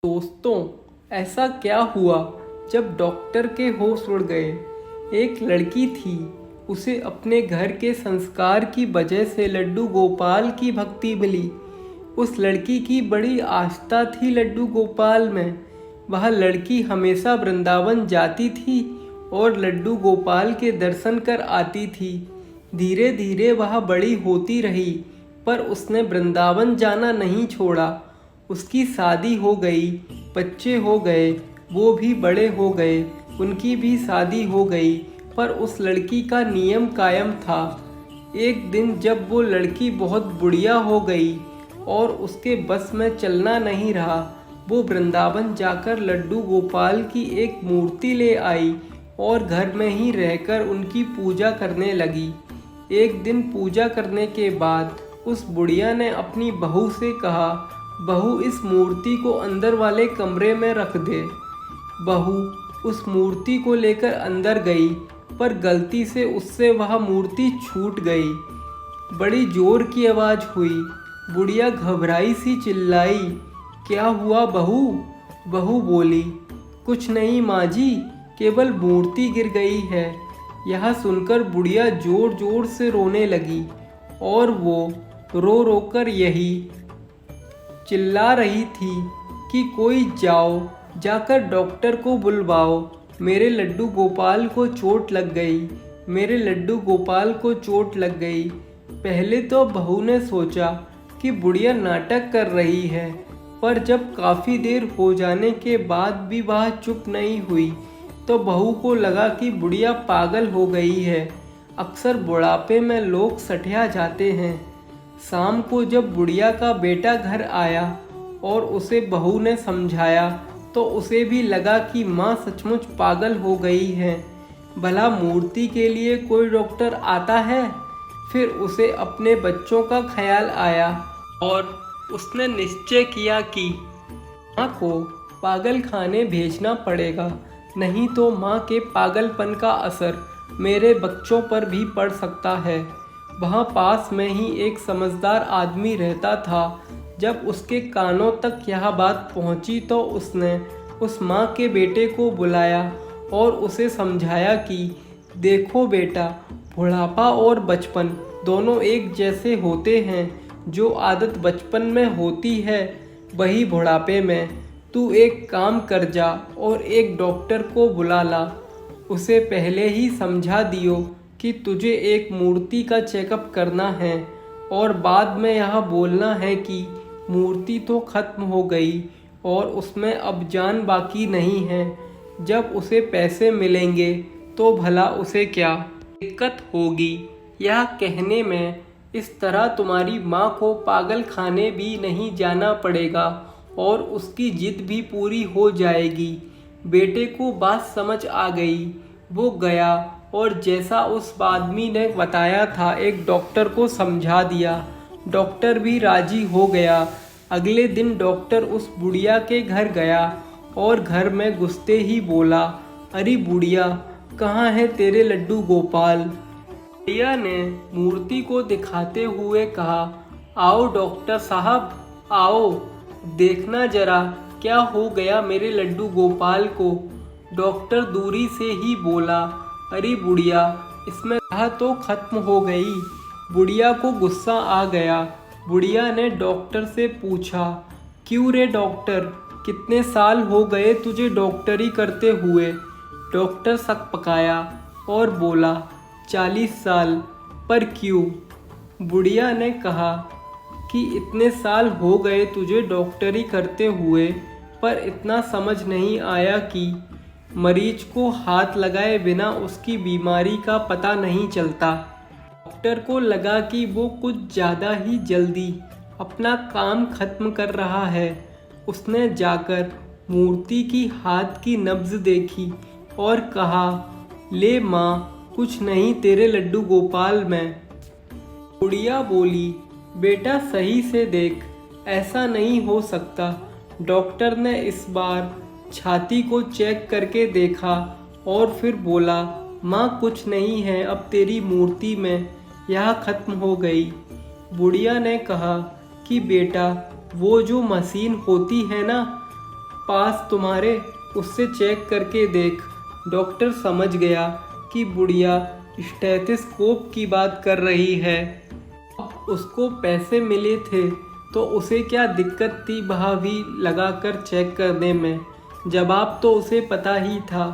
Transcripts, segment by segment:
दोस्तों, ऐसा क्या हुआ जब डॉक्टर के होश उड़ गए। एक लड़की थी, उसे अपने घर के संस्कार की वजह से लड्डू गोपाल की भक्ति मिली। उस लड़की की बड़ी आस्था थी लड्डू गोपाल में। वह लड़की हमेशा वृंदावन जाती थी और लड्डू गोपाल के दर्शन कर आती थी। धीरे धीरे वह बड़ी होती रही, पर उसने वृंदावन जाना नहीं छोड़ा। उसकी शादी हो गई, बच्चे हो गए, वो भी बड़े हो गए, उनकी भी शादी हो गई, पर उस लड़की का नियम कायम था। एक दिन जब वो लड़की बहुत बुढ़िया हो गई और उसके बस में चलना नहीं रहा, वो वृंदावन जाकर लड्डू गोपाल की एक मूर्ति ले आई और घर में ही रहकर उनकी पूजा करने लगी। एक दिन पूजा करने के बाद उस बुढ़िया ने अपनी बहू से कहा, बहू इस मूर्ति को अंदर वाले कमरे में रख दे। बहू उस मूर्ति को लेकर अंदर गई, पर गलती से उससे वह मूर्ति छूट गई। बड़ी जोर की आवाज़ हुई। बुढ़िया घबराई सी चिल्लाई, क्या हुआ बहू? बहू बोली, कुछ नहीं माँ जी, केवल मूर्ति गिर गई है। यह सुनकर बुढ़िया जोर जोर से रोने लगी और वो रो रो कर यही चिल्ला रही थी कि कोई जाओ, जाकर डॉक्टर को बुलवाओ, मेरे लड्डू गोपाल को चोट लग गई, मेरे लड्डू गोपाल को चोट लग गई। पहले तो बहू ने सोचा कि बुढ़िया नाटक कर रही है, पर जब काफ़ी देर हो जाने के बाद भी वह चुप नहीं हुई, तो बहू को लगा कि बुढ़िया पागल हो गई है। अक्सर बुढ़ापे में लोग सठिया जाते हैं। शाम को जब बुढ़िया का बेटा घर आया और उसे बहू ने समझाया, तो उसे भी लगा कि माँ सचमुच पागल हो गई है। भला मूर्ति के लिए कोई डॉक्टर आता है? फिर उसे अपने बच्चों का ख्याल आया और उसने निश्चय किया कि माँ को पागल खाने भेजना पड़ेगा, नहीं तो माँ के पागलपन का असर मेरे बच्चों पर भी पड़ सकता है। वहाँ पास में ही एक समझदार आदमी रहता था। जब उसके कानों तक यह बात पहुँची तो उसने उस माँ के बेटे को बुलाया और उसे समझाया कि देखो बेटा, बुढ़ापा और बचपन दोनों एक जैसे होते हैं। जो आदत बचपन में होती है वही बुढ़ापे में। तू एक काम कर जा और एक डॉक्टर को बुला ला। उसे पहले ही समझा दियो कि तुझे एक मूर्ति का चेकअप करना है और बाद में यह बोलना है कि मूर्ति तो ख़त्म हो गई और उसमें अब जान बाकी नहीं है। जब उसे पैसे मिलेंगे तो भला उसे क्या दिक्कत होगी। यह कहने में इस तरह तुम्हारी माँ को पागल खाने भी नहीं जाना पड़ेगा और उसकी जिद भी पूरी हो जाएगी। बेटे को बात समझ आ गई। वो गया और जैसा उस आदमी ने बताया था एक डॉक्टर को समझा दिया। डॉक्टर भी राजी हो गया। अगले दिन डॉक्टर उस बुढ़िया के घर गया और घर में घुसते ही बोला, अरे बुढ़िया, कहाँ है तेरे लड्डू गोपाल? बुढ़िया ने मूर्ति को दिखाते हुए कहा, आओ डॉक्टर साहब, आओ, देखना जरा क्या हो गया मेरे लड्डू गोपाल को। डॉक्टर दूरी से ही बोला, अरे बुढ़िया, इसमें कहा तो खत्म हो गई। बुढ़िया को गुस्सा आ गया। बुढ़िया ने डॉक्टर से पूछा, क्यों रे डॉक्टर, कितने साल हो गए तुझे डॉक्टरी करते हुए? डॉक्टर सक पकाया और बोला, 40 साल। पर क्यों? बुढ़िया ने कहा कि इतने साल हो गए तुझे डॉक्टरी करते हुए, पर इतना समझ नहीं आया कि मरीज को हाथ लगाए बिना उसकी बीमारी का पता नहीं चलता। डॉक्टर को लगा कि वो कुछ ज़्यादा ही जल्दी अपना काम खत्म कर रहा है। उसने जाकर मूर्ति की हाथ की नब्ज देखी और कहा, ले माँ, कुछ नहीं तेरे लड्डू गोपाल में। बुढ़िया बोली, बेटा सही से देख, ऐसा नहीं हो सकता। डॉक्टर ने इस बार छाती को चेक करके देखा और फिर बोला, माँ कुछ नहीं है अब तेरी मूर्ति में, यह खत्म हो गई। बुढ़िया ने कहा कि बेटा, वो जो मशीन होती है ना, पास तुम्हारे, उससे चेक करके देख। डॉक्टर समझ गया कि बुढ़िया स्टेथोस्कोप की बात कर रही है। अब उसको पैसे मिले थे तो उसे क्या दिक्कत थी भाभी लगाकर चेक करने में। जवाब तो उसे पता ही था।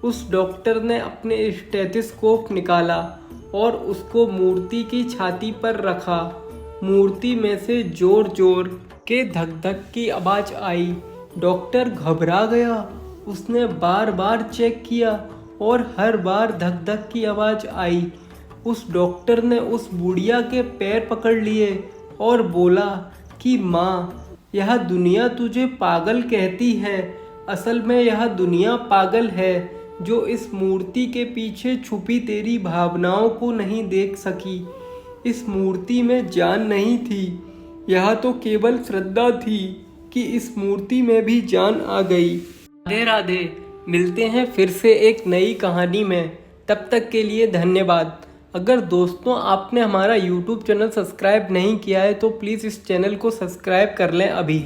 उस डॉक्टर ने अपने स्टेथोस्कोप निकाला और उसको मूर्ति की छाती पर रखा। मूर्ति में से जोर जोर के धक धक की आवाज़ आई। डॉक्टर घबरा गया। उसने बार बार चेक किया और हर बार धक धक की आवाज़ आई। उस डॉक्टर ने उस बुढ़िया के पैर पकड़ लिए और बोला कि माँ, यह दुनिया तुझे पागल कहती है। असल में यह दुनिया पागल है जो इस मूर्ति के पीछे छुपी तेरी भावनाओं को नहीं देख सकी। इस मूर्ति में जान नहीं थी, यह तो केवल श्रद्धा थी कि इस मूर्ति में भी जान आ गई। राधे राधे। मिलते हैं फिर से एक नई कहानी में। तब तक के लिए धन्यवाद। अगर दोस्तों आपने हमारा YouTube चैनल सब्सक्राइब नहीं किया है तो प्लीज़ इस चैनल को सब्सक्राइब कर लें अभी।